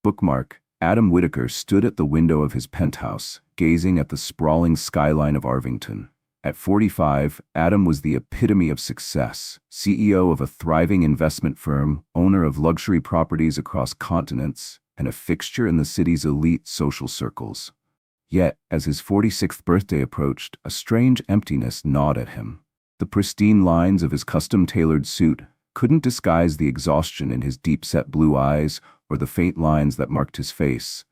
Bookmark. Adam Whitaker stood at the window of his penthouse, gazing at the sprawling skyline of Arvington. At 45, Adam was the epitome of success, CEO of a thriving investment firm, owner of luxury properties across continents, and a fixture in the city's elite social circles. Yet, as his 46th birthday approached, a strange emptiness gnawed at him. The pristine lines of his custom-tailored suit couldn't disguise the exhaustion in his deep-set blue eyes or the faint lines that marked his face.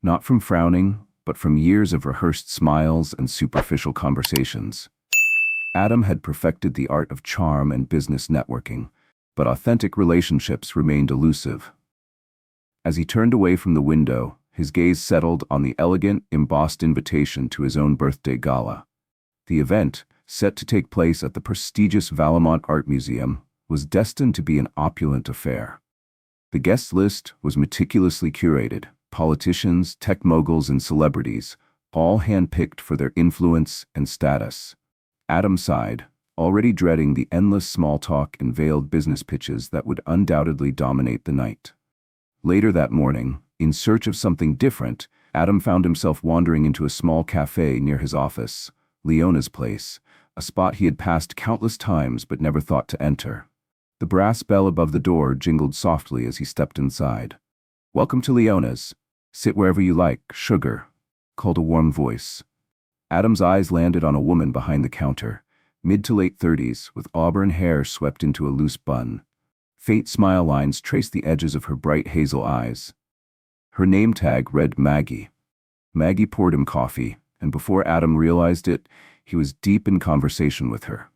Not from frowning, but from years of rehearsed smiles and superficial conversations. Adam had perfected the art of charm and business networking, but authentic relationships remained elusive. As he turned away from the window, his gaze settled on the elegant, embossed invitation to his own birthday gala. The event, set to take place at the prestigious Valemont Art Museum, was destined to be an opulent affair. The guest list was meticulously curated: politicians, tech moguls, and celebrities, all handpicked for their influence and status. Adam sighed, already dreading the endless small talk and veiled business pitches that would undoubtedly dominate the night. Later that morning, in search of something different, Adam found himself wandering into a small cafe near his office, Leona's place, a spot he had passed countless times but never thought to enter. The brass bell above the door jingled softly as he stepped inside. "Welcome to Leona's. Sit wherever you like, sugar," called a warm voice. Adam's eyes landed on a woman behind the counter, mid to late 30s, with auburn hair swept into a loose bun. Faint smile lines traced the edges of her bright hazel eyes. Her name tag read Maggie. Maggie poured him coffee, and before Adam realized it, he was deep in conversation with her.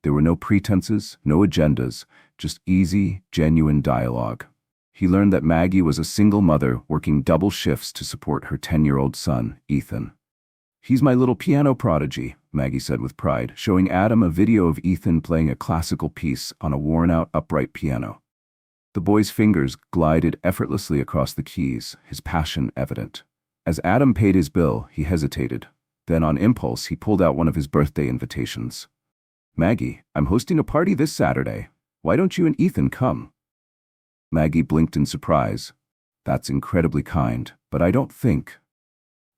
There were no pretenses, no agendas, just easy, genuine dialogue. He learned that Maggie was a single mother working double shifts to support her 10-year-old son, Ethan. "He's my little piano prodigy," Maggie said with pride, showing Adam a video of Ethan playing a classical piece on a worn-out upright piano. The boy's fingers glided effortlessly across the keys, his passion evident. As Adam paid his bill, he hesitated. Then on impulse, he pulled out one of his birthday invitations. "Maggie, I'm hosting a party this Saturday. Why don't you and Ethan come?" Maggie blinked in surprise. "That's incredibly kind, but I don't think—"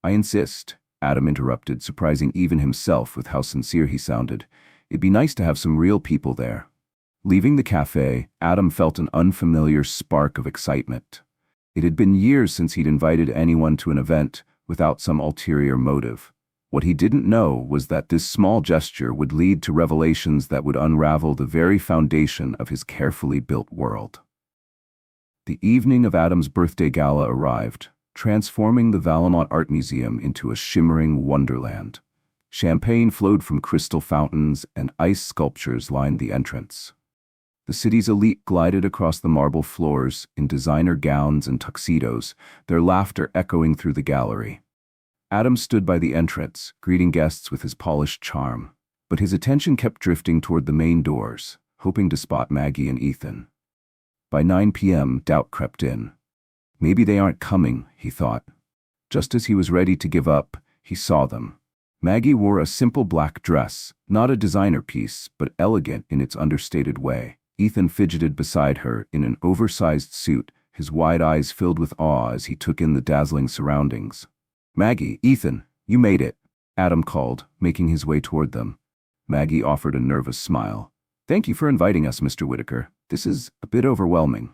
"I insist," Adam interrupted, surprising even himself with how sincere he sounded. "It'd be nice to have some real people there." Leaving the cafe, Adam felt an unfamiliar spark of excitement. It had been years since he'd invited anyone to an event without some ulterior motive. What he didn't know was that this small gesture would lead to revelations that would unravel the very foundation of his carefully built world. The evening of Adam's birthday gala arrived, transforming the Valemont Art Museum into a shimmering wonderland. Champagne flowed from crystal fountains and ice sculptures lined the entrance. The city's elite glided across the marble floors in designer gowns and tuxedos, their laughter echoing through the gallery. Adam stood by the entrance, greeting guests with his polished charm, but his attention kept drifting toward the main doors, hoping to spot Maggie and Ethan. By 9 p.m., doubt crept in. Maybe they aren't coming, he thought. Just as he was ready to give up, he saw them. Maggie wore a simple black dress, not a designer piece, but elegant in its understated way. Ethan fidgeted beside her in an oversized suit, his wide eyes filled with awe as he took in the dazzling surroundings. "Maggie, Ethan, you made it," Adam called, making his way toward them. Maggie offered a nervous smile. "Thank you for inviting us, Mr. Whitaker. This is a bit overwhelming."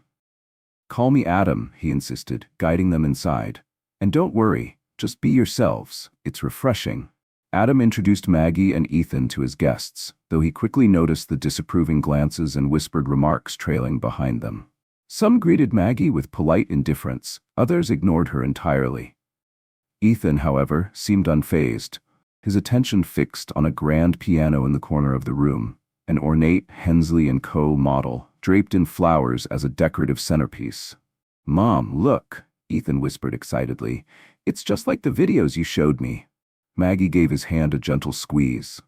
"Call me Adam," he insisted, guiding them inside. "And don't worry, just be yourselves. It's refreshing." Adam introduced Maggie and Ethan to his guests, though he quickly noticed the disapproving glances and whispered remarks trailing behind them. Some greeted Maggie with polite indifference, others ignored her entirely. Ethan, however, seemed unfazed, his attention fixed on a grand piano in the corner of the room, an ornate Hensley & Co. model, draped in flowers as a decorative centerpiece. "Mom, look," Ethan whispered excitedly. "It's just like the videos you showed me." Maggie gave his hand a gentle squeeze.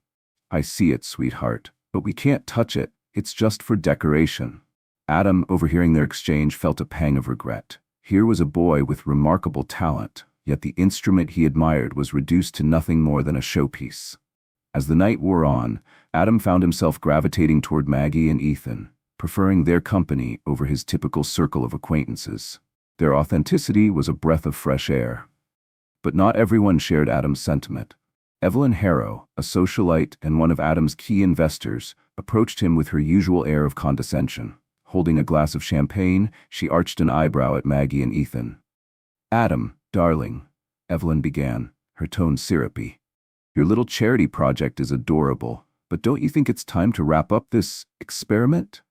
"I see it, sweetheart, but we can't touch it. It's just for decoration." Adam, overhearing their exchange, felt a pang of regret. Here was a boy with remarkable talent, yet the instrument he admired was reduced to nothing more than a showpiece. As the night wore on, Adam found himself gravitating toward Maggie and Ethan, preferring their company over his typical circle of acquaintances. Their authenticity was a breath of fresh air. But not everyone shared Adam's sentiment. Evelyn Harrow, a socialite and one of Adam's key investors, approached him with her usual air of condescension. Holding a glass of champagne, she arched an eyebrow at Maggie and Ethan. "Adam, darling," Evelyn began, her tone syrupy. "Your little charity project is adorable, but don't you think it's time to wrap up this experiment?"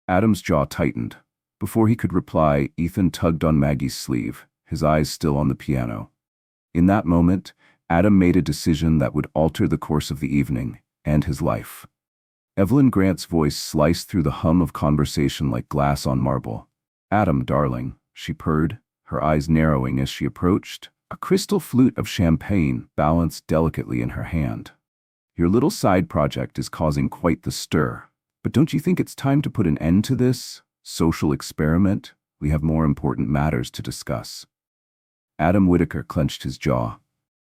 Adam's jaw tightened. Before he could reply, Ethan tugged on Maggie's sleeve, his eyes still on the piano. In that moment, Adam made a decision that would alter the course of the evening and his life. Evelyn Grant's voice sliced through the hum of conversation like glass on marble. "Adam, darling," she purred, her eyes narrowing as she approached, a crystal flute of champagne balanced delicately in her hand. "Your little side project is causing quite the stir. But don't you think it's time to put an end to this social experiment? We have more important matters to discuss." Adam Whitaker clenched his jaw.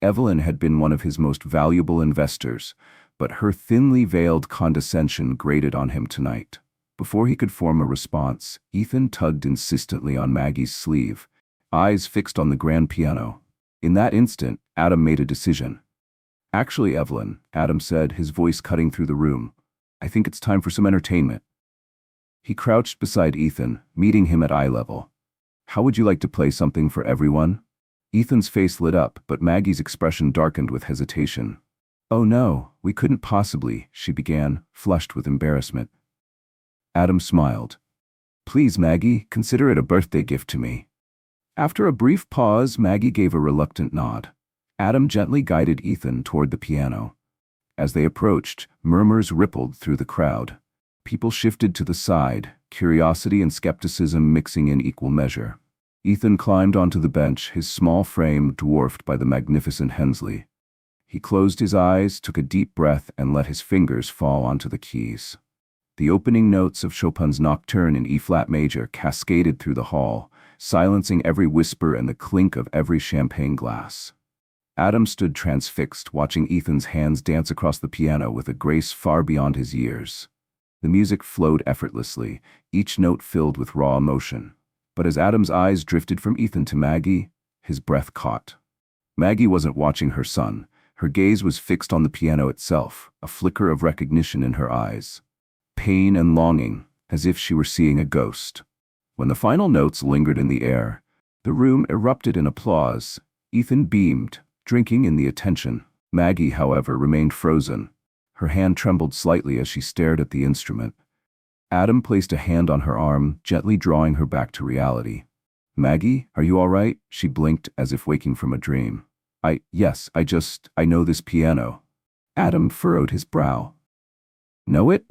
Evelyn had been one of his most valuable investors, but her thinly veiled condescension grated on him tonight. Before he could form a response, Ethan tugged insistently on Maggie's sleeve, eyes fixed on the grand piano. In that instant, Adam made a decision. "Actually, Evelyn," Adam said, his voice cutting through the room, "I think it's time for some entertainment." He crouched beside Ethan, meeting him at eye level. "How would you like to play something for everyone?" Ethan's face lit up, but Maggie's expression darkened with hesitation. "Oh no, we couldn't possibly," she began, flushed with embarrassment. Adam smiled. "Please, Maggie, consider it a birthday gift to me." After a brief pause, Maggie gave a reluctant nod. Adam gently guided Ethan toward the piano. As they approached, murmurs rippled through the crowd. People shifted to the side, curiosity and skepticism mixing in equal measure. Ethan climbed onto the bench, his small frame dwarfed by the magnificent Hensley. He closed his eyes, took a deep breath, and let his fingers fall onto the keys. The opening notes of Chopin's Nocturne in E-flat major cascaded through the hall, silencing every whisper and the clink of every champagne glass. Adam stood transfixed, watching Ethan's hands dance across the piano with a grace far beyond his years. The music flowed effortlessly, each note filled with raw emotion. But as Adam's eyes drifted from Ethan to Maggie, his breath caught. Maggie wasn't watching her son. Her gaze was fixed on the piano itself, a flicker of recognition in her eyes. Pain and longing, as if she were seeing a ghost. When the final notes lingered in the air, the room erupted in applause. Ethan beamed, drinking in the attention. Maggie, however, remained frozen. Her hand trembled slightly as she stared at the instrument. Adam placed a hand on her arm, gently drawing her back to reality. "Maggie, are you all right?" She blinked as if waking from a dream. Yes, I know this piano." Adam furrowed his brow. "Know it?"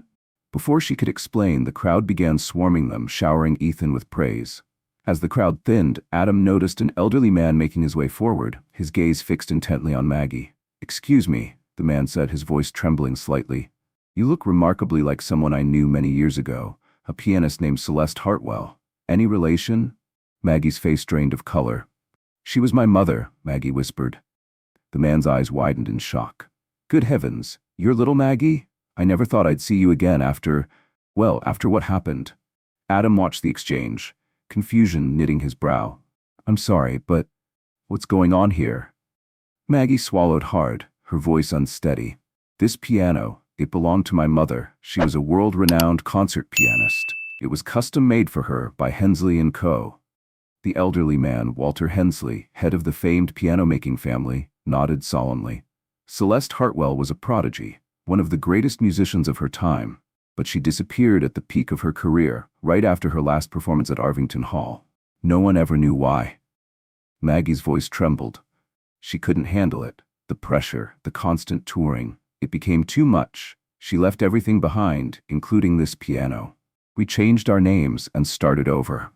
Before she could explain, the crowd began swarming them, showering Ethan with praise. As the crowd thinned, Adam noticed an elderly man making his way forward, his gaze fixed intently on Maggie. "Excuse me," the man said, his voice trembling slightly. "You look remarkably like someone I knew many years ago, a pianist named Celeste Hartwell. Any relation?" Maggie's face drained of color. "She was my mother," Maggie whispered. The man's eyes widened in shock. "Good heavens, you're little Maggie? I never thought I'd see you again after what happened." Adam watched the exchange, confusion knitting his brow. "I'm sorry, but what's going on here?" Maggie swallowed hard, her voice unsteady. "This piano, it belonged to my mother. She was a world-renowned concert pianist. It was custom-made for her by Hensley & Co." The elderly man, Walter Hensley, head of the famed piano-making family, nodded solemnly. Celeste Hartwell was a prodigy, one of the greatest musicians of her time, but she disappeared at the peak of her career, right after her last performance at Arvington Hall. No one ever knew why. Maggie's voice trembled. She couldn't handle it. The pressure, the constant touring. It became too much. She left everything behind, including this piano. We changed our names and started over.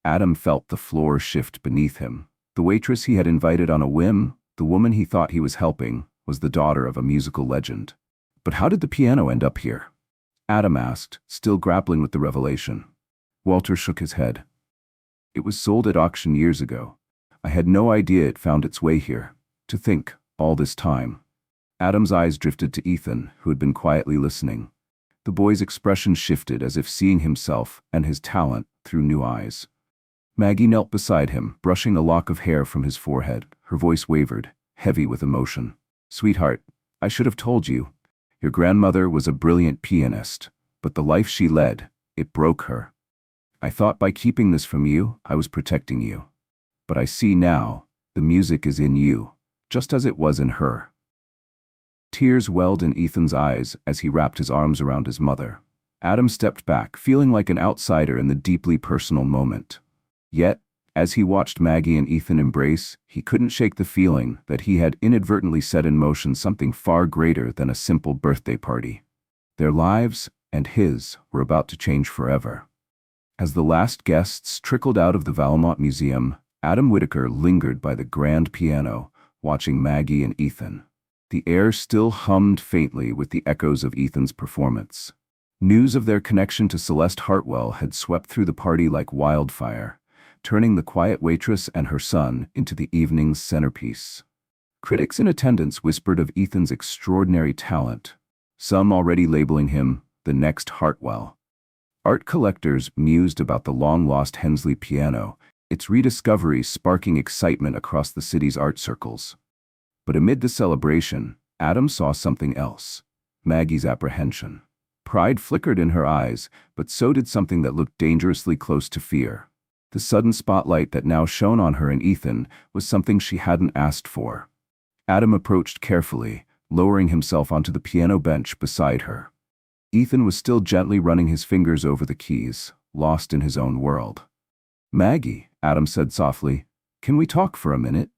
Adam felt the floor shift beneath him. The waitress he had invited on a whim, the woman he thought he was helping, was the daughter of a musical legend. But how did the piano end up here? Adam asked, still grappling with the revelation. Walter shook his head. "It was sold at auction years ago. I had no idea it found its way here. To think, all this time." Adam's eyes drifted to Ethan, who had been quietly listening. The boy's expression shifted as if seeing himself and his talent through new eyes. Maggie knelt beside him, brushing a lock of hair from his forehead. Her voice wavered, heavy with emotion. "Sweetheart, I should have told you. Your grandmother was a brilliant pianist, but the life she led, it broke her. I thought by keeping this from you, I was protecting you. But I see now, the music is in you, just as it was in her." Tears welled in Ethan's eyes as he wrapped his arms around his mother. Adam stepped back, feeling like an outsider in the deeply personal moment. Yet, as he watched Maggie and Ethan embrace, he couldn't shake the feeling that he had inadvertently set in motion something far greater than a simple birthday party. Their lives, and his, were about to change forever. As the last guests trickled out of the Valmont Museum, Adam Whitaker lingered by the grand piano, watching Maggie and Ethan. The air still hummed faintly with the echoes of Ethan's performance. News of their connection to Celeste Hartwell had swept through the party like wildfire, turning the quiet waitress and her son into the evening's centerpiece. Critics in attendance whispered of Ethan's extraordinary talent, some already labeling him the next Hartwell. Art collectors mused about the long-lost Hensley piano, its rediscovery sparking excitement across the city's art circles. But amid the celebration, Adam saw something else: Maggie's apprehension. Pride flickered in her eyes, but so did something that looked dangerously close to fear. The sudden spotlight that now shone on her and Ethan was something she hadn't asked for. Adam approached carefully, lowering himself onto the piano bench beside her. Ethan was still gently running his fingers over the keys, lost in his own world. "Maggie," Adam said softly, "can we talk for a minute?"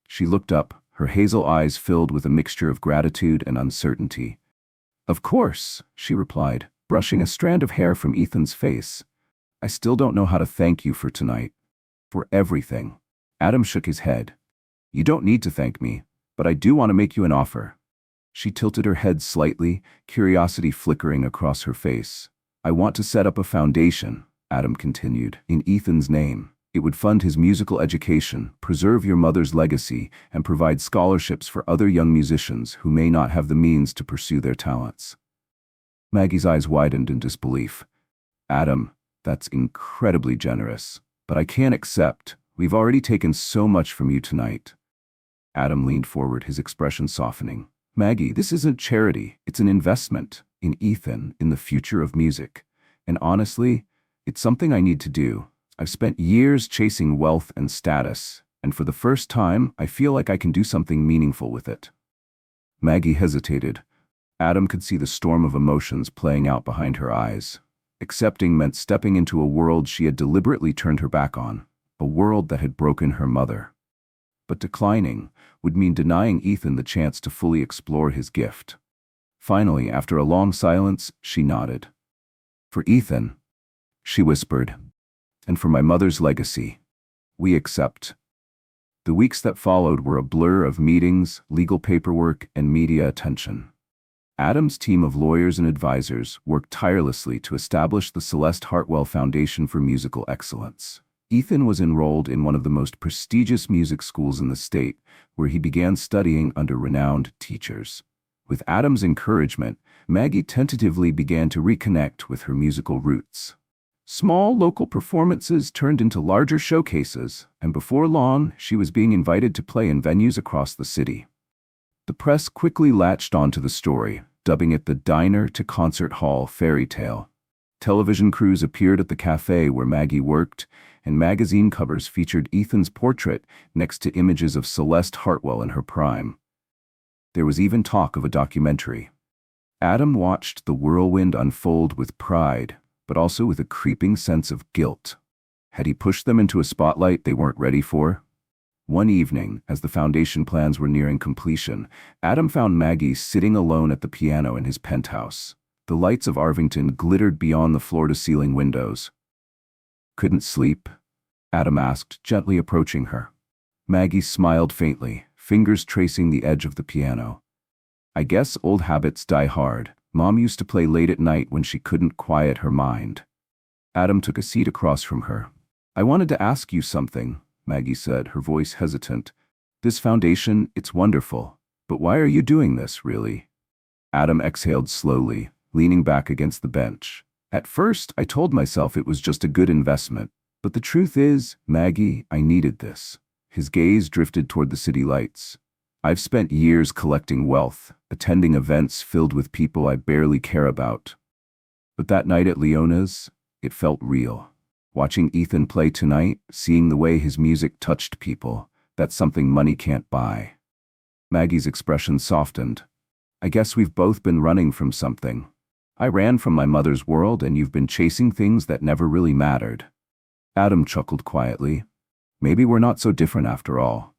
She looked up, her hazel eyes filled with a mixture of gratitude and uncertainty. "Of course," she replied, brushing a strand of hair from Ethan's face. "I still don't know how to thank you for tonight. For everything." Adam shook his head. "You don't need to thank me, but I do want to make you an offer." She tilted her head slightly, curiosity flickering across her face. "I want to set up a foundation," Adam continued, "in Ethan's name. It would fund his musical education, preserve your mother's legacy, and provide scholarships for other young musicians who may not have the means to pursue their talents." Maggie's eyes widened in disbelief. "Adam, that's incredibly generous, but I can't accept. We've already taken so much from you tonight." Adam leaned forward, his expression softening. "Maggie, this isn't charity. It's an investment in Ethan, in the future of music. And honestly, it's something I need to do. I've spent years chasing wealth and status, and for the first time, I feel like I can do something meaningful with it." Maggie hesitated. Adam could see the storm of emotions playing out behind her eyes. Accepting meant stepping into a world she had deliberately turned her back on, a world that had broken her mother. But declining would mean denying Ethan the chance to fully explore his gift. Finally, after a long silence, she nodded. "For Ethan," she whispered, "and for my mother's legacy, we accept." The weeks that followed were a blur of meetings, legal paperwork, and media attention. Adam's team of lawyers and advisors worked tirelessly to establish the Celeste Hartwell Foundation for Musical Excellence. Ethan was enrolled in one of the most prestigious music schools in the state, where he began studying under renowned teachers. With Adam's encouragement, Maggie tentatively began to reconnect with her musical roots. Small local performances turned into larger showcases, and before long, she was being invited to play in venues across the city. The press quickly latched onto the story, dubbing it the diner-to-concert hall fairy tale. Television crews appeared at the cafe where Maggie worked, and magazine covers featured Ethan's portrait next to images of Celeste Hartwell in her prime. There was even talk of a documentary. Adam watched the whirlwind unfold with pride, but also with a creeping sense of guilt. Had he pushed them into a spotlight they weren't ready for? One evening, as the foundation plans were nearing completion, Adam found Maggie sitting alone at the piano in his penthouse. The lights of Arvington glittered beyond the floor-to-ceiling windows. "Couldn't sleep?" Adam asked, gently approaching her. Maggie smiled faintly, fingers tracing the edge of the piano. "I guess old habits die hard. Mom used to play late at night when she couldn't quiet her mind." Adam took a seat across from her. "I wanted to ask you something," Maggie said, her voice hesitant. "This foundation, it's wonderful. But why are you doing this, really?" Adam exhaled slowly, leaning back against the bench. "At first, I told myself it was just a good investment. But the truth is, Maggie, I needed this. His gaze drifted toward the city lights. I've spent years collecting wealth, attending events filled with people I barely care about. But that night at Leona's, it felt real. Watching Ethan play tonight, seeing the way his music touched people, that's something money can't buy. Maggie's expression softened. I guess we've both been running from something. I ran from my mother's world and you've been chasing things that never really mattered. Adam chuckled quietly. Maybe we're not so different after all.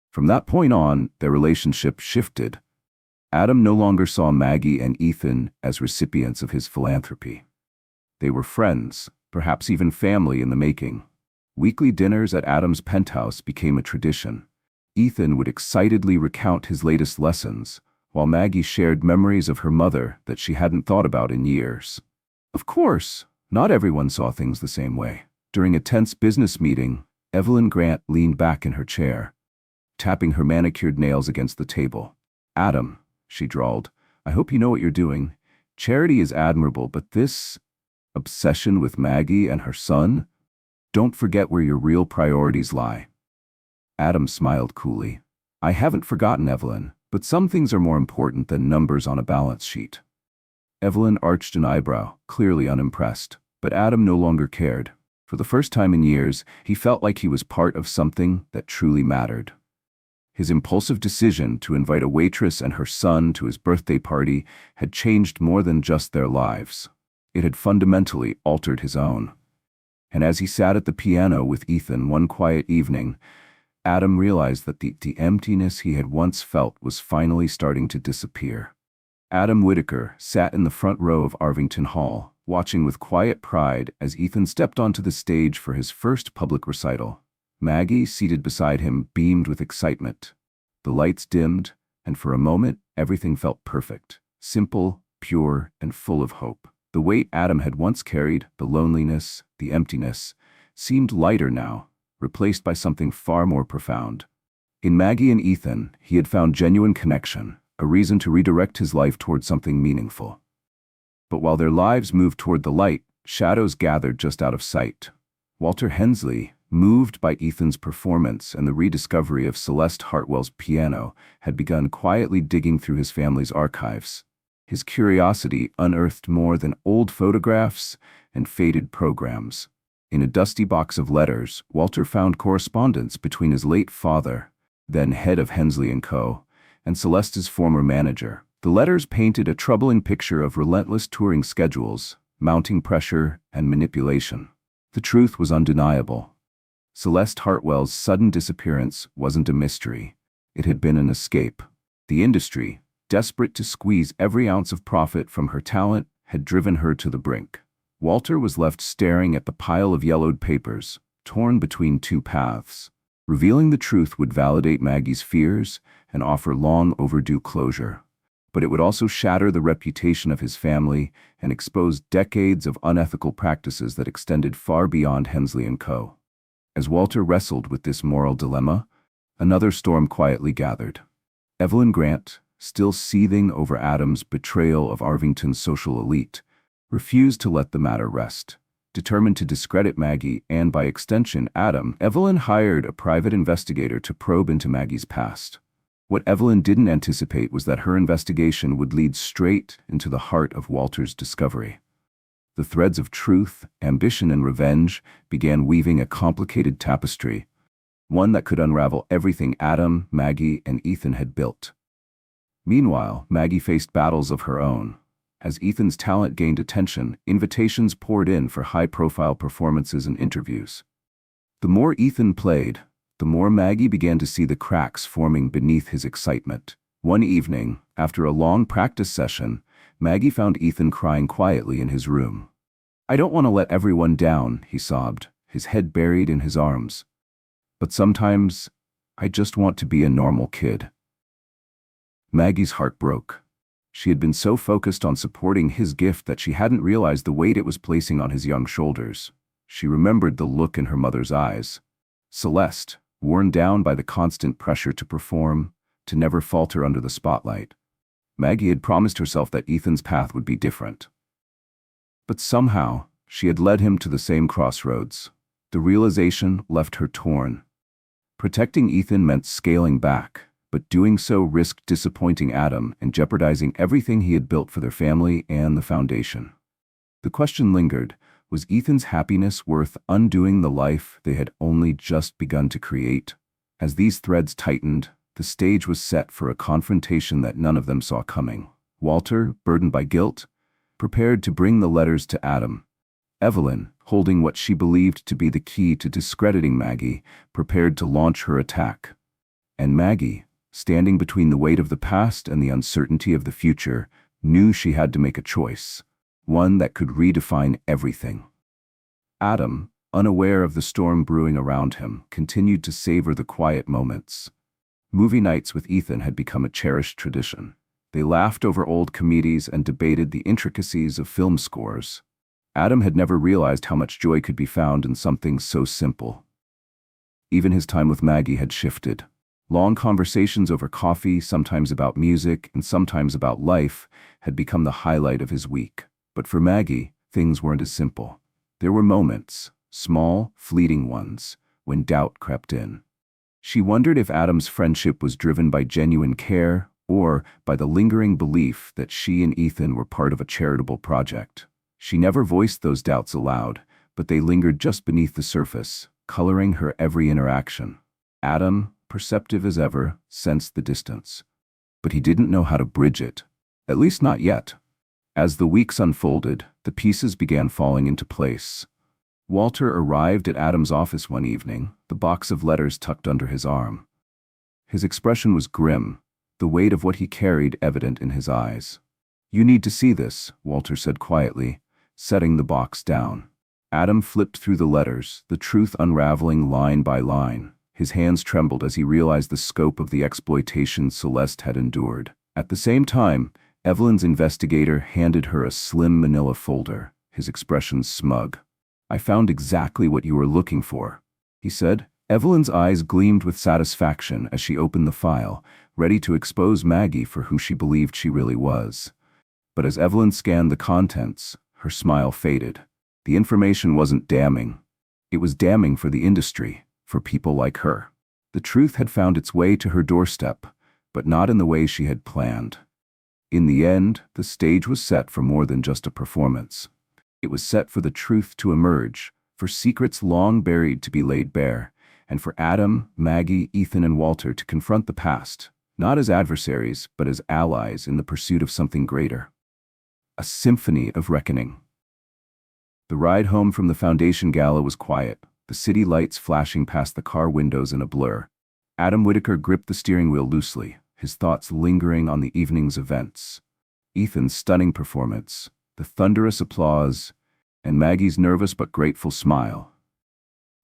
From that point on, their relationship shifted. Adam no longer saw Maggie and Ethan as recipients of his philanthropy. They were friends, perhaps even family in the making. Weekly dinners at Adam's penthouse became a tradition. Ethan would excitedly recount his latest lessons, while Maggie shared memories of her mother that she hadn't thought about in years. Of course, not everyone saw things the same way. During a tense business meeting, Evelyn Grant leaned back in her chair, tapping her manicured nails against the table. Adam, she drawled, I hope you know what you're doing. Charity is admirable, but this obsession with Maggie and her son? Don't forget where your real priorities lie. Adam smiled coolly. I haven't forgotten, Evelyn, but some things are more important than numbers on a balance sheet. Evelyn arched an eyebrow, clearly unimpressed, but Adam no longer cared. For the first time in years, he felt like he was part of something that truly mattered. His impulsive decision to invite a waitress and her son to his birthday party had changed more than just their lives. It had fundamentally altered his own. And as he sat at the piano with Ethan one quiet evening, Adam realized that the emptiness he had once felt was finally starting to disappear. Adam Whitaker sat in the front row of Arvington Hall, watching with quiet pride as Ethan stepped onto the stage for his first public recital. Maggie, seated beside him, beamed with excitement. The lights dimmed, and for a moment, everything felt perfect, simple, pure, and full of hope. The weight Adam had once carried, the loneliness, the emptiness, seemed lighter now, replaced by something far more profound. In Maggie and Ethan, he had found genuine connection, a reason to redirect his life toward something meaningful. But while their lives moved toward the light, shadows gathered just out of sight. Walter Hensley, moved by Ethan's performance and the rediscovery of Celeste Hartwell's piano, had begun quietly digging through his family's archives. His curiosity unearthed more than old photographs and faded programs. In a dusty box of letters, Walter found correspondence between his late father, then head of Hensley & Co., and Celeste's former manager. The letters painted a troubling picture of relentless touring schedules, mounting pressure, and manipulation. The truth was undeniable. Celeste Hartwell's sudden disappearance wasn't a mystery. It had been an escape. The industry, desperate to squeeze every ounce of profit from her talent, had driven her to the brink. Walter was left staring at the pile of yellowed papers, torn between two paths. Revealing the truth would validate Maggie's fears and offer long overdue closure. But it would also shatter the reputation of his family and expose decades of unethical practices that extended far beyond Hensley & Co. As Walter wrestled with this moral dilemma, another storm quietly gathered. Evelyn Grant, still seething over Adam's betrayal of Arvington's social elite, refused to let the matter rest. Determined to discredit Maggie and, by extension, Adam, Evelyn hired a private investigator to probe into Maggie's past. What Evelyn didn't anticipate was that her investigation would lead straight into the heart of Walter's discovery. The threads of truth, ambition, and revenge began weaving a complicated tapestry, one that could unravel everything Adam, Maggie, and Ethan had built. Meanwhile, Maggie faced battles of her own. As Ethan's talent gained attention, invitations poured in for high-profile performances and interviews. The more Ethan played, the more Maggie began to see the cracks forming beneath his excitement. One evening, after a long practice session, Maggie found Ethan crying quietly in his room. "I don't want to let everyone down," he sobbed, his head buried in his arms. "But sometimes, I just want to be a normal kid." Maggie's heart broke. She had been so focused on supporting his gift that she hadn't realized the weight it was placing on his young shoulders. She remembered the look in her mother's eyes. Celeste, worn down by the constant pressure to perform, to never falter under the spotlight. Maggie had promised herself that Ethan's path would be different. But somehow, she had led him to the same crossroads. The realization left her torn. Protecting Ethan meant scaling back, but doing so risked disappointing Adam and jeopardizing everything he had built for their family and the foundation. The question lingered, was Ethan's happiness worth undoing the life they had only just begun to create? As these threads tightened, the stage was set for a confrontation that none of them saw coming. Walter, burdened by guilt, prepared to bring the letters to Adam. Evelyn, holding what she believed to be the key to discrediting Maggie, prepared to launch her attack. And Maggie, standing between the weight of the past and the uncertainty of the future, knew she had to make a choice, one that could redefine everything. Adam, unaware of the storm brewing around him, continued to savor the quiet moments. Movie nights with Ethan had become a cherished tradition. They laughed over old comedies and debated the intricacies of film scores. Adam had never realized how much joy could be found in something so simple. Even his time with Maggie had shifted. Long conversations over coffee, sometimes about music and sometimes about life, had become the highlight of his week. But for Maggie, things weren't as simple. There were moments, small, fleeting ones, when doubt crept in. She wondered if Adam's friendship was driven by genuine care or by the lingering belief that she and Ethan were part of a charitable project. She never voiced those doubts aloud, but they lingered just beneath the surface, coloring her every interaction. Adam, perceptive as ever, sensed the distance. But he didn't know how to bridge it. At least not yet. As the weeks unfolded, the pieces began falling into place. Walter arrived at Adam's office one evening, the box of letters tucked under his arm. His expression was grim, the weight of what he carried evident in his eyes. "You need to see this," Walter said quietly, setting the box down. Adam flipped through the letters, the truth unraveling line by line. His hands trembled as he realized the scope of the exploitation Celeste had endured. At the same time, Evelyn's investigator handed her a slim manila folder, his expression smug. "I found exactly what you were looking for," he said. Evelyn's eyes gleamed with satisfaction as she opened the file, ready to expose Maggie for who she believed she really was. But as Evelyn scanned the contents, her smile faded. The information wasn't damning. It was damning for the industry, for people like her. The truth had found its way to her doorstep, but not in the way she had planned. In the end, the stage was set for more than just a performance. It was set for the truth to emerge, for secrets long buried to be laid bare, and for Adam, Maggie, Ethan, and Walter to confront the past, not as adversaries, but as allies in the pursuit of something greater. A symphony of reckoning. The ride home from the Foundation Gala was quiet, the city lights flashing past the car windows in a blur. Adam Whitaker gripped the steering wheel loosely, his thoughts lingering on the evening's events. Ethan's stunning performance, the thunderous applause, and Maggie's nervous but grateful smile.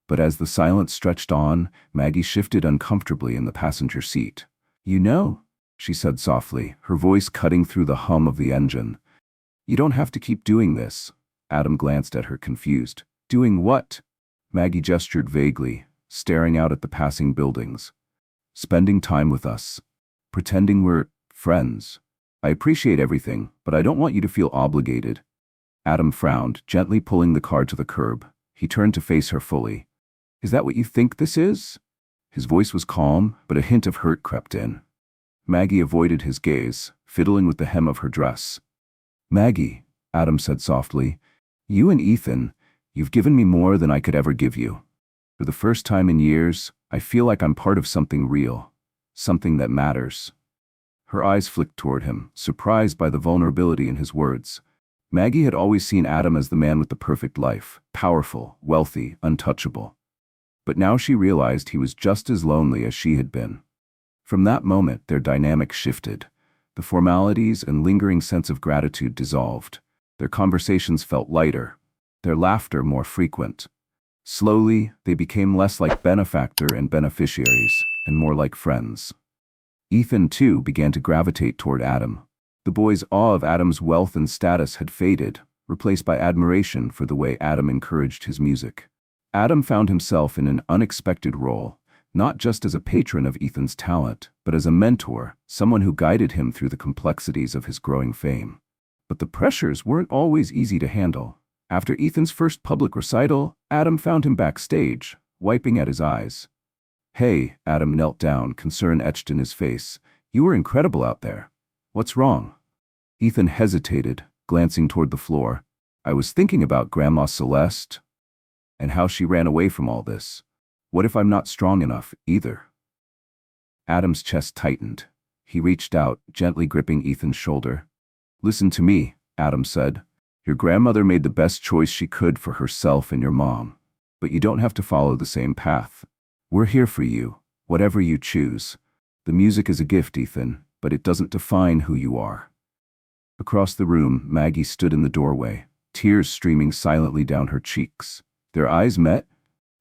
But as the silence stretched on, Maggie shifted uncomfortably in the passenger seat. "You know," she said softly, her voice cutting through the hum of the engine. "You don't have to keep doing this." Adam glanced at her, confused. "Doing what?" Maggie gestured vaguely, staring out at the passing buildings. "Spending time with us. Pretending we're friends. I appreciate everything, but I don't want you to feel obligated." Adam frowned, gently pulling the car to the curb. He turned to face her fully. "Is that what you think this is?" His voice was calm, but a hint of hurt crept in. Maggie avoided his gaze, fiddling with the hem of her dress. "Maggie," Adam said softly, "you and Ethan, you've given me more than I could ever give you. For the first time in years, I feel like I'm part of something real, something that matters." Her eyes flicked toward him, surprised by the vulnerability in his words. Maggie had always seen Adam as the man with the perfect life, powerful, wealthy, untouchable. But now she realized he was just as lonely as she had been. From that moment, their dynamic shifted. The formalities and lingering sense of gratitude dissolved. Their conversations felt lighter, their laughter more frequent. Slowly, they became less like benefactor and beneficiaries, and more like friends. Ethan, too, began to gravitate toward Adam. The boy's awe of Adam's wealth and status had faded, replaced by admiration for the way Adam encouraged his music. Adam found himself in an unexpected role, not just as a patron of Ethan's talent, but as a mentor, someone who guided him through the complexities of his growing fame. But the pressures weren't always easy to handle. After Ethan's first public recital, Adam found him backstage, wiping at his eyes. "Hey," Adam knelt down, concern etched in his face. "You were incredible out there. What's wrong?" Ethan hesitated, glancing toward the floor. "I was thinking about Grandma Celeste and how she ran away from all this. What if I'm not strong enough, either?" Adam's chest tightened. He reached out, gently gripping Ethan's shoulder. "Listen to me," Adam said. "Your grandmother made the best choice she could for herself and your mom. But you don't have to follow the same path. We're here for you, whatever you choose. The music is a gift, Ethan, but it doesn't define who you are." Across the room, Maggie stood in the doorway, tears streaming silently down her cheeks. Their eyes met,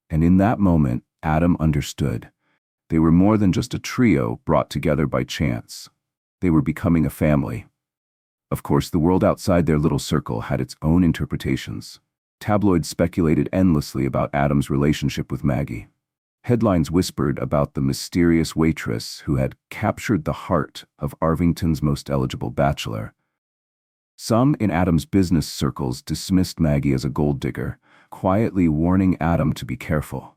and in that moment, Adam understood. They were more than just a trio brought together by chance. They were becoming a family. Of course, the world outside their little circle had its own interpretations. Tabloids speculated endlessly about Adam's relationship with Maggie. Headlines whispered about the mysterious waitress who had captured the heart of Arvington's most eligible bachelor. Some in Adam's business circles dismissed Maggie as a gold digger, quietly warning Adam to be careful.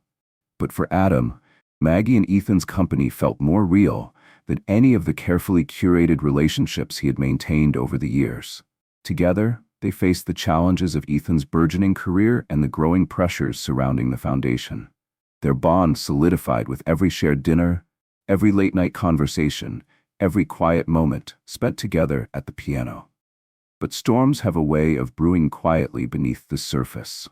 But for Adam, Maggie and Ethan's company felt more real than any of the carefully curated relationships he had maintained over the years. Together, they faced the challenges of Ethan's burgeoning career and the growing pressures surrounding the foundation. Their bond solidified with every shared dinner, every late-night conversation, every quiet moment spent together at the piano. But storms have a way of brewing quietly beneath the surface.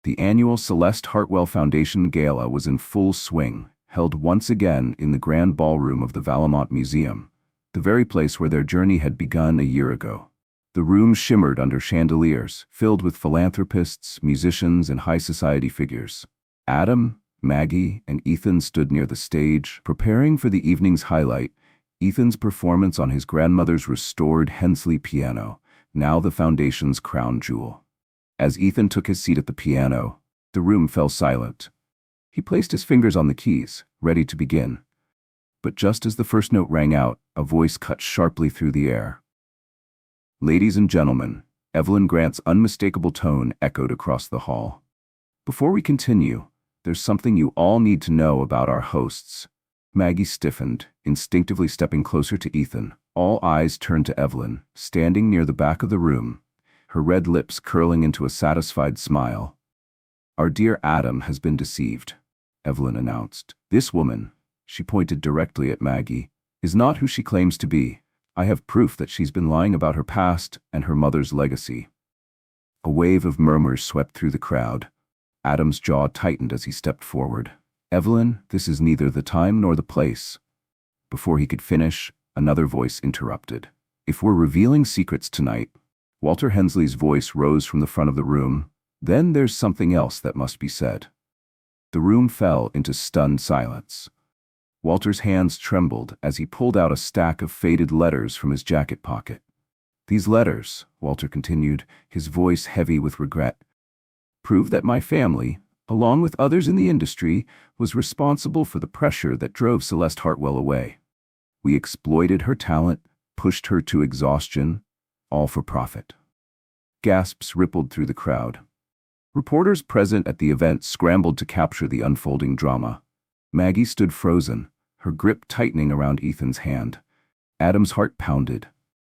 The annual Celeste Hartwell Foundation Gala was in full swing, held once again in the grand ballroom of the Valemont Museum, the very place where their journey had begun a year ago. The room shimmered under chandeliers, filled with philanthropists, musicians, and high society figures. Adam, Maggie, and Ethan stood near the stage, preparing for the evening's highlight, Ethan's performance on his grandmother's restored Hensley piano, now the foundation's crown jewel. As Ethan took his seat at the piano, the room fell silent. He placed his fingers on the keys, ready to begin. But just as the first note rang out, a voice cut sharply through the air. "Ladies and gentlemen," Evelyn Grant's unmistakable tone echoed across the hall. "Before we continue, there's something you all need to know about our hosts." Maggie stiffened, instinctively stepping closer to Ethan. All eyes turned to Evelyn, standing near the back of the room, her red lips curling into a satisfied smile. "Our dear Adam has been deceived," Evelyn announced. "This woman," she pointed directly at Maggie, "is not who she claims to be. I have proof that she's been lying about her past and her mother's legacy." A wave of murmurs swept through the crowd. Adam's jaw tightened as he stepped forward. "Evelyn, this is neither the time nor the place." Before he could finish, another voice interrupted. "If we're revealing secrets tonight," Walter Hensley's voice rose from the front of the room, "then there's something else that must be said." The room fell into stunned silence. Walter's hands trembled as he pulled out a stack of faded letters from his jacket pocket. "These letters," Walter continued, his voice heavy with regret, "prove that my family, along with others in the industry, was responsible for the pressure that drove Celeste Hartwell away. We exploited her talent, pushed her to exhaustion, all for profit." Gasps rippled through the crowd. Reporters present at the event scrambled to capture the unfolding drama. Maggie stood frozen, her grip tightening around Ethan's hand. Adam's heart pounded.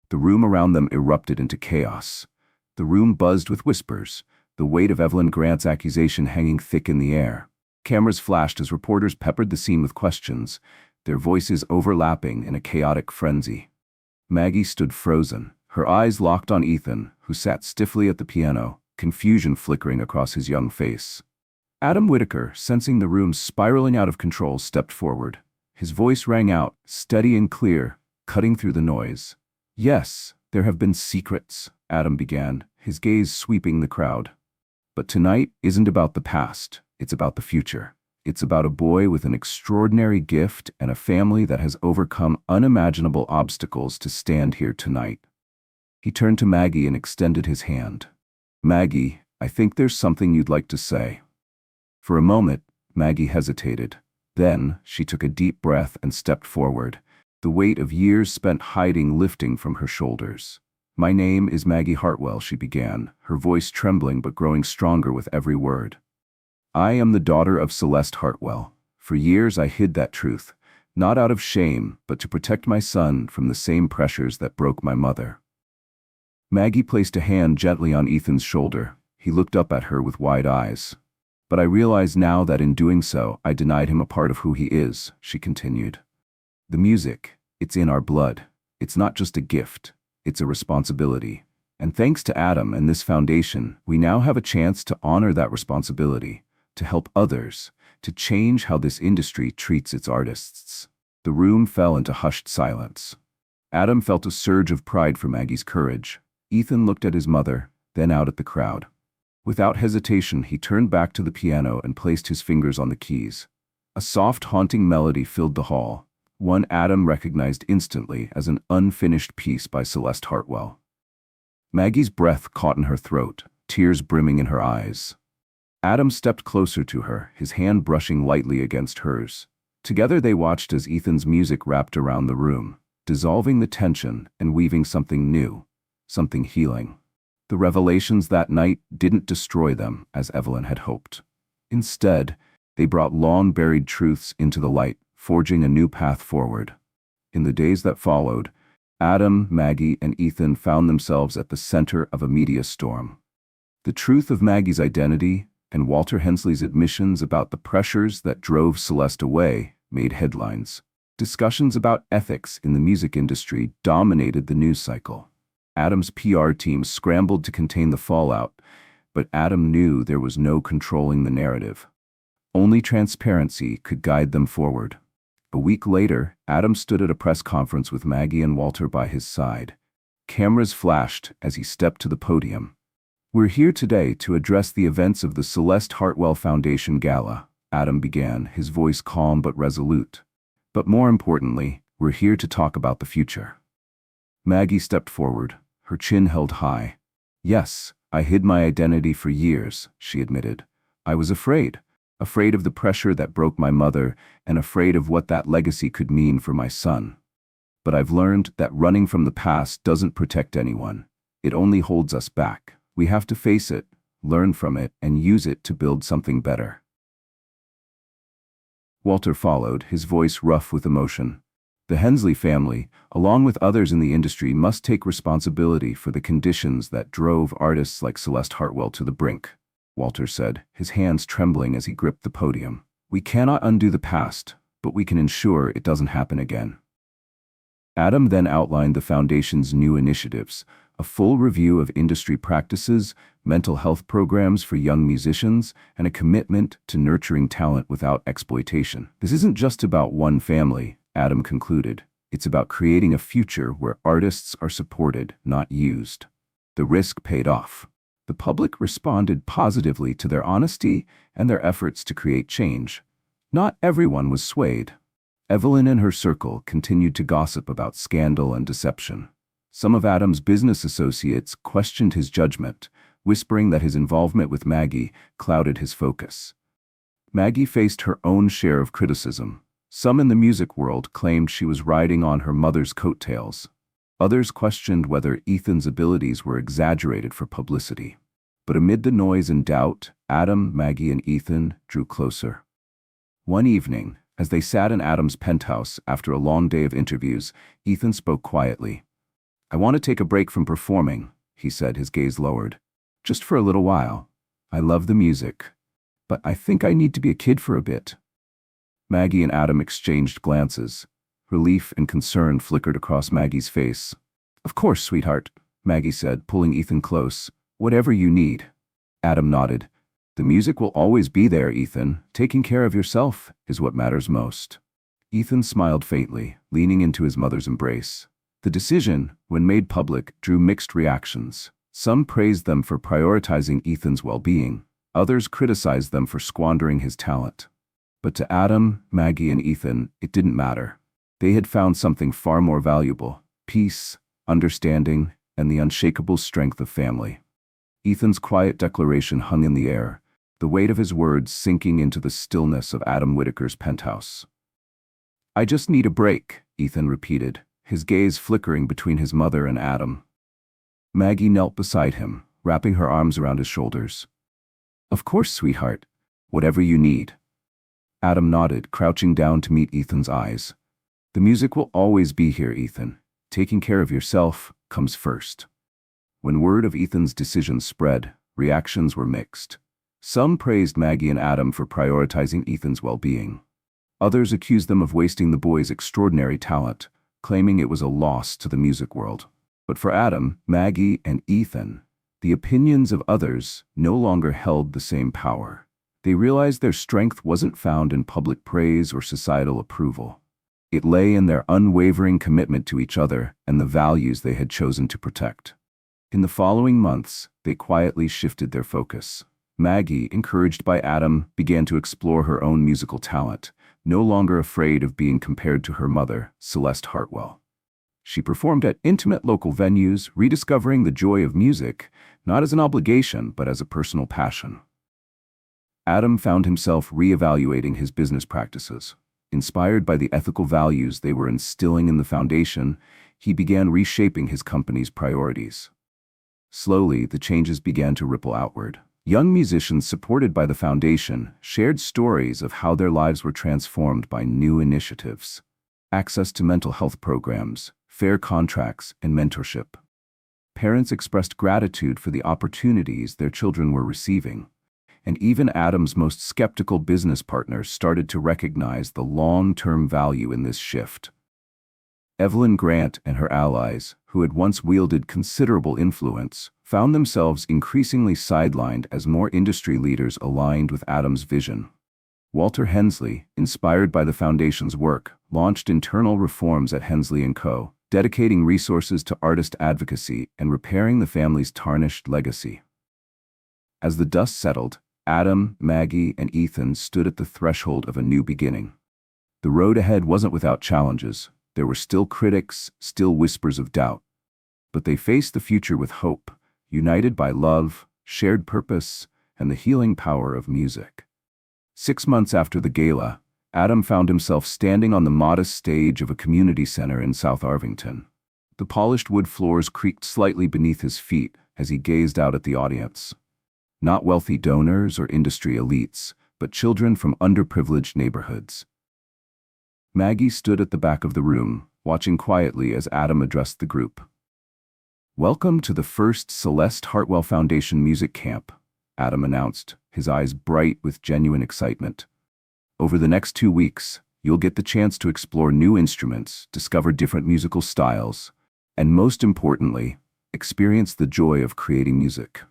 The room around them erupted into chaos. The room buzzed with whispers, the weight of Evelyn Grant's accusation hanging thick in the air. Cameras flashed as reporters peppered the scene with questions, their voices overlapping in a chaotic frenzy. Maggie stood frozen, her eyes locked on Ethan, who sat stiffly at the piano, confusion flickering across his young face. Adam Whitaker, sensing the room spiraling out of control, stepped forward. His voice rang out, steady and clear, cutting through the noise. "Yes, there have been secrets," Adam began, his gaze sweeping the crowd. "But tonight isn't about the past, it's about the future. It's about a boy with an extraordinary gift and a family that has overcome unimaginable obstacles to stand here tonight." He turned to Maggie and extended his hand. "Maggie, I think there's something you'd like to say." For a moment, Maggie hesitated. Then, she took a deep breath and stepped forward, the weight of years spent hiding lifting from her shoulders. My name is Maggie Hartwell, she began, her voice trembling but growing stronger with every word. I am the daughter of Celeste Hartwell. For years I hid that truth, not out of shame, but to protect my son from the same pressures that broke my mother. Maggie placed a hand gently on Ethan's shoulder. He looked up at her with wide eyes. But I realize now that in doing so, I denied him a part of who he is, she continued. The music, it's in our blood. It's not just a gift, it's a responsibility. And thanks to Adam and this foundation, we now have a chance to honor that responsibility, to help others, to change how this industry treats its artists. The room fell into hushed silence. Adam felt a surge of pride for Maggie's courage. Ethan looked at his mother, then out at the crowd. Without hesitation, he turned back to the piano and placed his fingers on the keys. A soft, haunting melody filled the hall, one Adam recognized instantly as an unfinished piece by Celeste Hartwell. Maggie's breath caught in her throat, tears brimming in her eyes. Adam stepped closer to her, his hand brushing lightly against hers. Together they watched as Ethan's music wrapped around the room, dissolving the tension and weaving something new, something healing. The revelations that night didn't destroy them, as Evelyn had hoped. Instead, they brought long-buried truths into the light, forging a new path forward. In the days that followed, Adam, Maggie, and Ethan found themselves at the center of a media storm. The truth of Maggie's identity and Walter Hensley's admissions about the pressures that drove Celeste away made headlines. Discussions about ethics in the music industry dominated the news cycle. Adam's PR team scrambled to contain the fallout, but Adam knew there was no controlling the narrative. Only transparency could guide them forward. A week later, Adam stood at a press conference with Maggie and Walter by his side. Cameras flashed as he stepped to the podium. We're here today to address the events of the Celeste Hartwell Foundation Gala, Adam began, his voice calm but resolute. But more importantly, we're here to talk about the future. Maggie stepped forward, her chin held high. Yes, I hid my identity for years, she admitted. I was afraid of the pressure that broke my mother and afraid of what that legacy could mean for my son. But I've learned that running from the past doesn't protect anyone. It only holds us back. We have to face it, learn from it, and use it to build something better. Walter followed, his voice rough with emotion. The Hensley family, along with others in the industry, must take responsibility for the conditions that drove artists like Celeste Hartwell to the brink, Walter said, his hands trembling as he gripped the podium. We cannot undo the past, but we can ensure it doesn't happen again. Adam then outlined the foundation's new initiatives, a full review of industry practices, mental health programs for young musicians, and a commitment to nurturing talent without exploitation. This isn't just about one family, Adam concluded. It's about creating a future where artists are supported, not used. The risk paid off. The public responded positively to their honesty and their efforts to create change. Not everyone was swayed. Evelyn and her circle continued to gossip about scandal and deception. Some of Adam's business associates questioned his judgment, whispering that his involvement with Maggie clouded his focus. Maggie faced her own share of criticism. Some in the music world claimed she was riding on her mother's coattails. Others questioned whether Ethan's abilities were exaggerated for publicity. But amid the noise and doubt, Adam, Maggie, and Ethan drew closer. One evening, as they sat in Adam's penthouse after a long day of interviews, Ethan spoke quietly. I want to take a break from performing, he said, his gaze lowered. Just for a little while. I love the music, but I think I need to be a kid for a bit. Maggie and Adam exchanged glances. Relief and concern flickered across Maggie's face. Of course, sweetheart, Maggie said, pulling Ethan close. Whatever you need. Adam nodded. The music will always be there, Ethan. Taking care of yourself is what matters most. Ethan smiled faintly, leaning into his mother's embrace. The decision, when made public, drew mixed reactions. Some praised them for prioritizing Ethan's well-being. Others criticized them for squandering his talent. But to Adam, Maggie, and Ethan, it didn't matter. They had found something far more valuable: peace, understanding, and the unshakable strength of family. Ethan's quiet declaration hung in the air, the weight of his words sinking into the stillness of Adam Whitaker's penthouse. I just need a break, Ethan repeated, his gaze flickering between his mother and Adam. Maggie knelt beside him, wrapping her arms around his shoulders. "Of course, sweetheart. Whatever you need." Adam nodded, crouching down to meet Ethan's eyes. "The music will always be here, Ethan. Taking care of yourself comes first." When word of Ethan's decision spread, reactions were mixed. Some praised Maggie and Adam for prioritizing Ethan's well-being. Others accused them of wasting the boy's extraordinary talent, claiming it was a loss to the music world. But for Adam, Maggie, and Ethan, the opinions of others no longer held the same power. They realized their strength wasn't found in public praise or societal approval. It lay in their unwavering commitment to each other and the values they had chosen to protect. In the following months, they quietly shifted their focus. Maggie, encouraged by Adam, began to explore her own musical talent, no longer afraid of being compared to her mother, Celeste Hartwell. She performed at intimate local venues, rediscovering the joy of music, not as an obligation, but as a personal passion. Adam found himself reevaluating his business practices. Inspired by the ethical values they were instilling in the foundation, he began reshaping his company's priorities. Slowly, the changes began to ripple outward. Young musicians supported by the foundation shared stories of how their lives were transformed by new initiatives. Access to mental health programs, fair contracts, and mentorship. Parents expressed gratitude for the opportunities their children were receiving. And even Adam's most skeptical business partners started to recognize the long-term value in this shift. Evelyn Grant and her allies, who had once wielded considerable influence, found themselves increasingly sidelined as more industry leaders aligned with Adam's vision. Walter Hensley, inspired by the foundation's work, launched internal reforms at Hensley & Co., dedicating resources to artist advocacy and repairing the family's tarnished legacy. As the dust settled, Adam, Maggie, and Ethan stood at the threshold of a new beginning. The road ahead wasn't without challenges. There were still critics, still whispers of doubt. But they faced the future with hope, united by love, shared purpose, and the healing power of music. 6 months after the gala, Adam found himself standing on the modest stage of a community center in South Arvington. The polished wood floors creaked slightly beneath his feet as he gazed out at the audience. Not wealthy donors or industry elites, but children from underprivileged neighborhoods. Maggie stood at the back of the room, watching quietly as Adam addressed the group. "Welcome to the first Celeste Hartwell Foundation Music Camp," Adam announced, his eyes bright with genuine excitement. "Over the next 2 weeks, you'll get the chance to explore new instruments, discover different musical styles, and most importantly, experience the joy of creating music."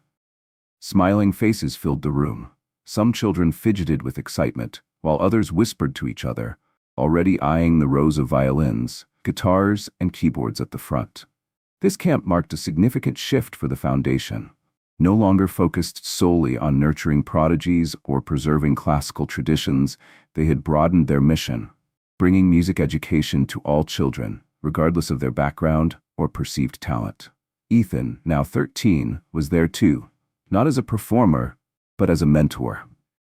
Smiling faces filled the room. Some children fidgeted with excitement, while others whispered to each other, already eyeing the rows of violins, guitars, and keyboards at the front. This camp marked a significant shift for the foundation. No longer focused solely on nurturing prodigies or preserving classical traditions, they had broadened their mission, bringing music education to all children, regardless of their background or perceived talent. Ethan, now 13, was there too. Not as a performer, but as a mentor.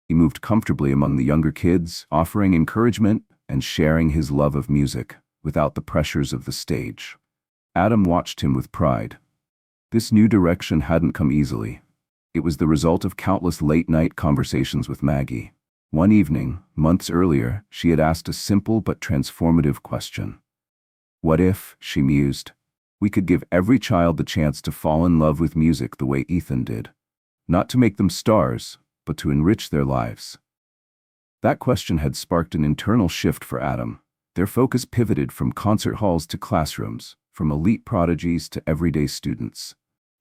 He moved comfortably among the younger kids, offering encouragement and sharing his love of music without the pressures of the stage. Adam watched him with pride. This new direction hadn't come easily. It was the result of countless late-night conversations with Maggie. One evening, months earlier, she had asked a simple but transformative question. "What if," she mused, "we could give every child the chance to fall in love with music the way Ethan did? Not to make them stars, but to enrich their lives." That question had sparked an internal shift for Adam. Their focus pivoted from concert halls to classrooms, from elite prodigies to everyday students.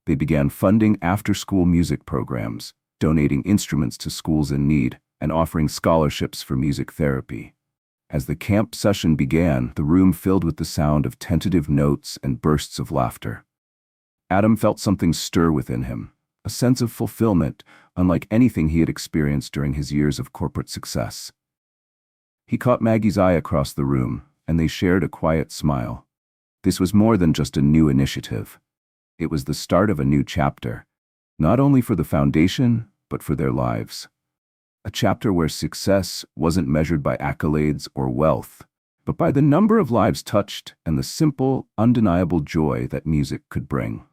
They began funding after-school music programs, donating instruments to schools in need, and offering scholarships for music therapy. As the camp session began, the room filled with the sound of tentative notes and bursts of laughter. Adam felt something stir within him. A sense of fulfillment, unlike anything he had experienced during his years of corporate success. He caught Maggie's eye across the room, and they shared a quiet smile. This was more than just a new initiative. It was the start of a new chapter, not only for the foundation, but for their lives. A chapter where success wasn't measured by accolades or wealth, but by the number of lives touched and the simple, undeniable joy that music could bring.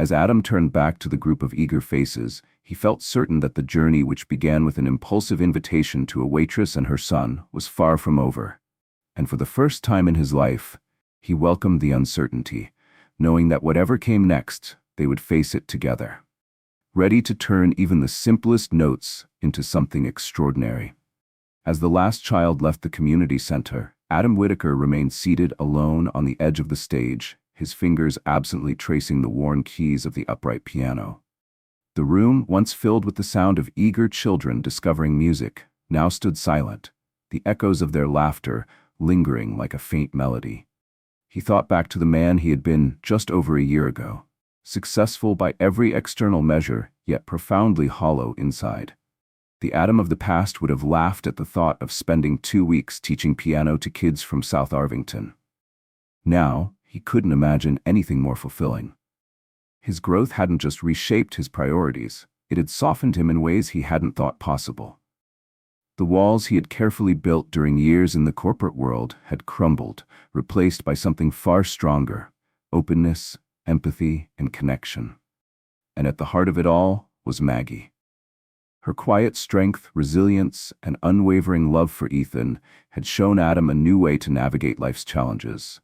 As Adam turned back to the group of eager faces, he felt certain that the journey, which began with an impulsive invitation to a waitress and her son, was far from over. And for the first time in his life, he welcomed the uncertainty, knowing that whatever came next, they would face it together, ready to turn even the simplest notes into something extraordinary. As the last child left the community center, Adam Whitaker remained seated alone on the edge of the stage, his fingers absently tracing the worn keys of the upright piano. The room, once filled with the sound of eager children discovering music, now stood silent, the echoes of their laughter lingering like a faint melody. He thought back to the man he had been just over a year ago, successful by every external measure, yet profoundly hollow inside. The Adam of the past would have laughed at the thought of spending 2 weeks teaching piano to kids from South Arvington. Now, he couldn't imagine anything more fulfilling. His growth hadn't just reshaped his priorities, it had softened him in ways he hadn't thought possible. The walls he had carefully built during years in the corporate world had crumbled, replaced by something far stronger: openness, empathy, and connection. And at the heart of it all was Maggie. Her quiet strength, resilience, and unwavering love for Ethan had shown Adam a new way to navigate life's challenges.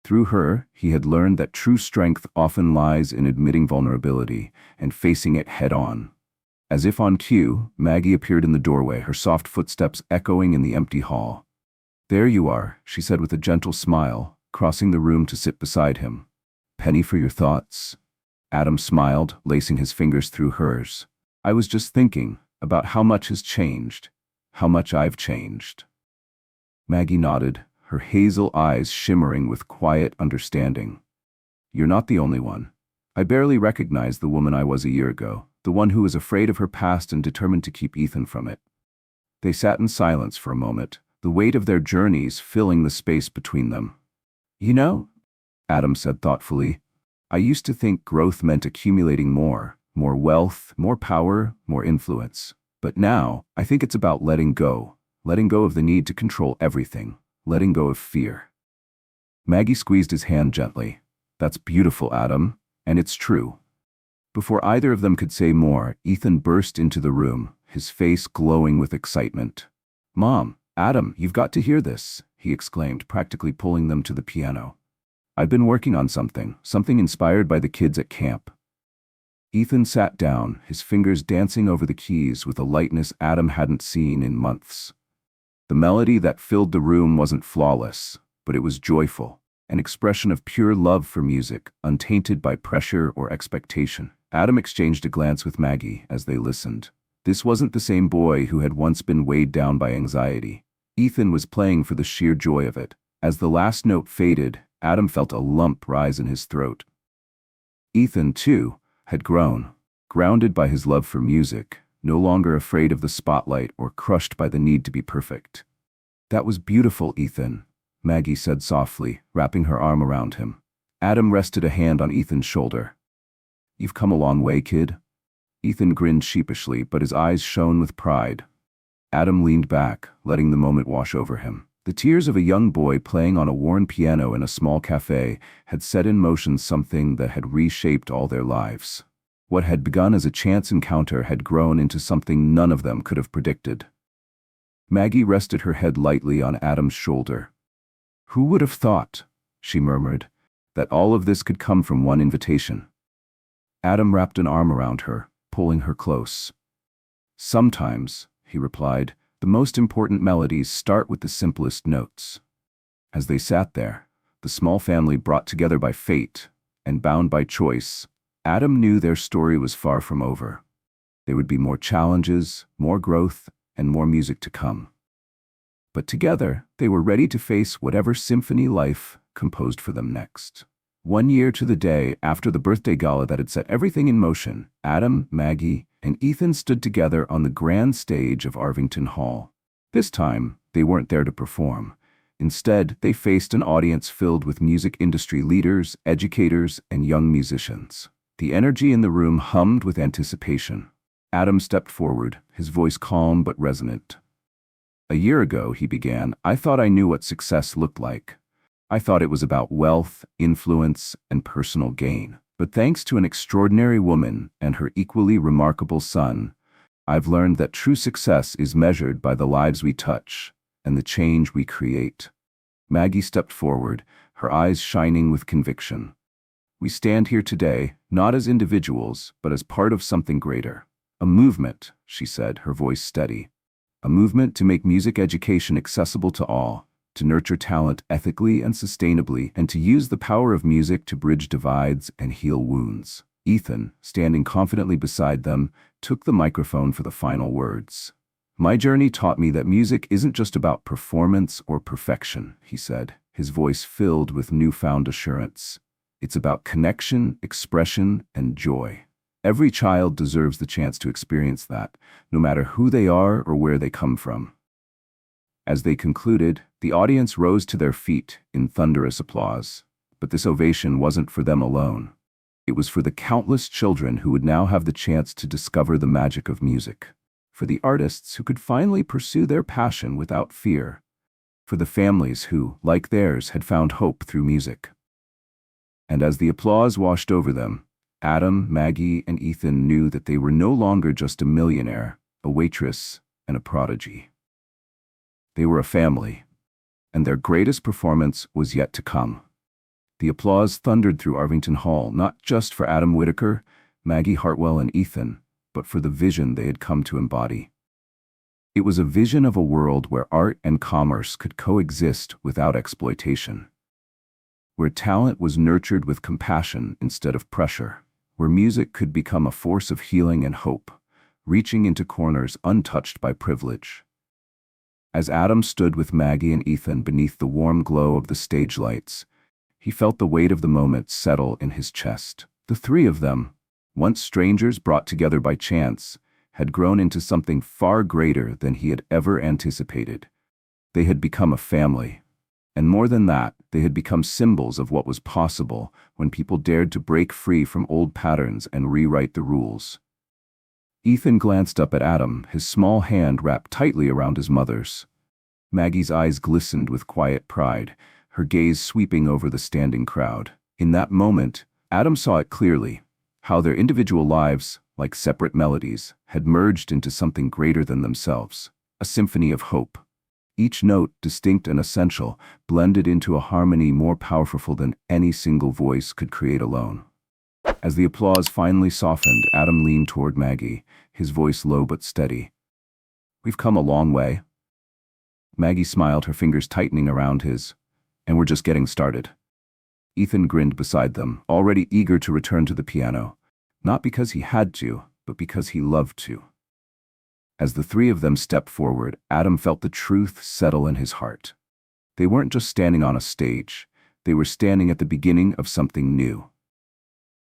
Through her, he had learned that true strength often lies in admitting vulnerability and facing it head-on. As if on cue, Maggie appeared in the doorway, her soft footsteps echoing in the empty hall. "There you are," she said with a gentle smile, crossing the room to sit beside him. "Penny for your thoughts?" Adam smiled, lacing his fingers through hers. "I was just thinking about how much has changed, how much I've changed." Maggie nodded, her hazel eyes shimmering with quiet understanding. "You're not the only one. I barely recognize the woman I was a year ago, the one who was afraid of her past and determined to keep Ethan from it." They sat in silence for a moment, the weight of their journeys filling the space between them. "You know," Adam said thoughtfully, "I used to think growth meant accumulating more wealth, more power, more influence. But now, I think it's about letting go of the need to control everything, letting go of fear." Maggie squeezed his hand gently. "That's beautiful, Adam, and it's true." Before either of them could say more, Ethan burst into the room, his face glowing with excitement. "Mom, Adam, you've got to hear this," he exclaimed, practically pulling them to the piano. "I've been working on something inspired by the kids at camp." Ethan sat down, his fingers dancing over the keys with a lightness Adam hadn't seen in months. The melody that filled the room wasn't flawless, but it was joyful, an expression of pure love for music, untainted by pressure or expectation. Adam exchanged a glance with Maggie as they listened. This wasn't the same boy who had once been weighed down by anxiety. Ethan was playing for the sheer joy of it. As the last note faded, Adam felt a lump rise in his throat. Ethan, too, had grown, grounded by his love for music, no longer afraid of the spotlight or crushed by the need to be perfect. "That was beautiful, Ethan," Maggie said softly, wrapping her arm around him. Adam rested a hand on Ethan's shoulder. "You've come a long way, kid." Ethan grinned sheepishly, but his eyes shone with pride. Adam leaned back, letting the moment wash over him. The tears of a young boy playing on a worn piano in a small cafe had set in motion something that had reshaped all their lives. What had begun as a chance encounter had grown into something none of them could have predicted. Maggie rested her head lightly on Adam's shoulder. "Who would have thought," she murmured, "that all of this could come from one invitation?" Adam wrapped an arm around her, pulling her close. "Sometimes," he replied, "the most important melodies start with the simplest notes." As they sat there, the small family brought together by fate and bound by choice, Adam knew their story was far from over. There would be more challenges, more growth, and more music to come. But together, they were ready to face whatever symphony life composed for them next. 1 year to the day after the birthday gala that had set everything in motion, Adam, Maggie, and Ethan stood together on the grand stage of Arvington Hall. This time, they weren't there to perform. Instead, they faced an audience filled with music industry leaders, educators, and young musicians. The energy in the room hummed with anticipation. Adam stepped forward, his voice calm but resonant. "A year ago," he began, "I thought I knew what success looked like. I thought it was about wealth, influence, and personal gain. But thanks to an extraordinary woman and her equally remarkable son, I've learned that true success is measured by the lives we touch and the change we create. Maggie stepped forward, her eyes shining with conviction. We stand here today, not as individuals, but as part of something greater. A movement, she said, her voice steady. A movement to make music education accessible to all, to nurture talent ethically and sustainably, and to use the power of music to bridge divides and heal wounds. Ethan, standing confidently beside them, took the microphone for the final words. My journey taught me that music isn't just about performance or perfection, he said, his voice filled with newfound assurance. It's about connection, expression, and joy. Every child deserves the chance to experience that, no matter who they are or where they come from. As they concluded, the audience rose to their feet in thunderous applause. But this ovation wasn't for them alone. It was for the countless children who would now have the chance to discover the magic of music. For the artists who could finally pursue their passion without fear. For the families who, like theirs, had found hope through music. And as the applause washed over them, Adam, Maggie, and Ethan knew that they were no longer just a millionaire, a waitress, and a prodigy. They were a family, and their greatest performance was yet to come. The applause thundered through Arvington Hall, not just for Adam Whitaker, Maggie Hartwell, and Ethan, but for the vision they had come to embody. It was a vision of a world where art and commerce could coexist without exploitation. Where talent was nurtured with compassion instead of pressure. Where music could become a force of healing and hope, reaching into corners untouched by privilege. As Adam stood with Maggie and Ethan beneath the warm glow of the stage lights, he felt the weight of the moment settle in his chest. The three of them, once strangers brought together by chance, had grown into something far greater than he had ever anticipated. They had become a family. And more than that, they had become symbols of what was possible when people dared to break free from old patterns and rewrite the rules. Ethan glanced up at Adam, his small hand wrapped tightly around his mother's. Maggie's eyes glistened with quiet pride, her gaze sweeping over the standing crowd. In that moment, Adam saw it clearly, how their individual lives, like separate melodies, had merged into something greater than themselves, a symphony of hope. Each note, distinct and essential, blended into a harmony more powerful than any single voice could create alone. As the applause finally softened, Adam leaned toward Maggie, his voice low but steady. We've come a long way. Maggie smiled, her fingers tightening around his. And we're just getting started. Ethan grinned beside them, already eager to return to the piano, not because he had to, but because he loved to. As the three of them stepped forward, Adam felt the truth settle in his heart. They weren't just standing on a stage, they were standing at the beginning of something new.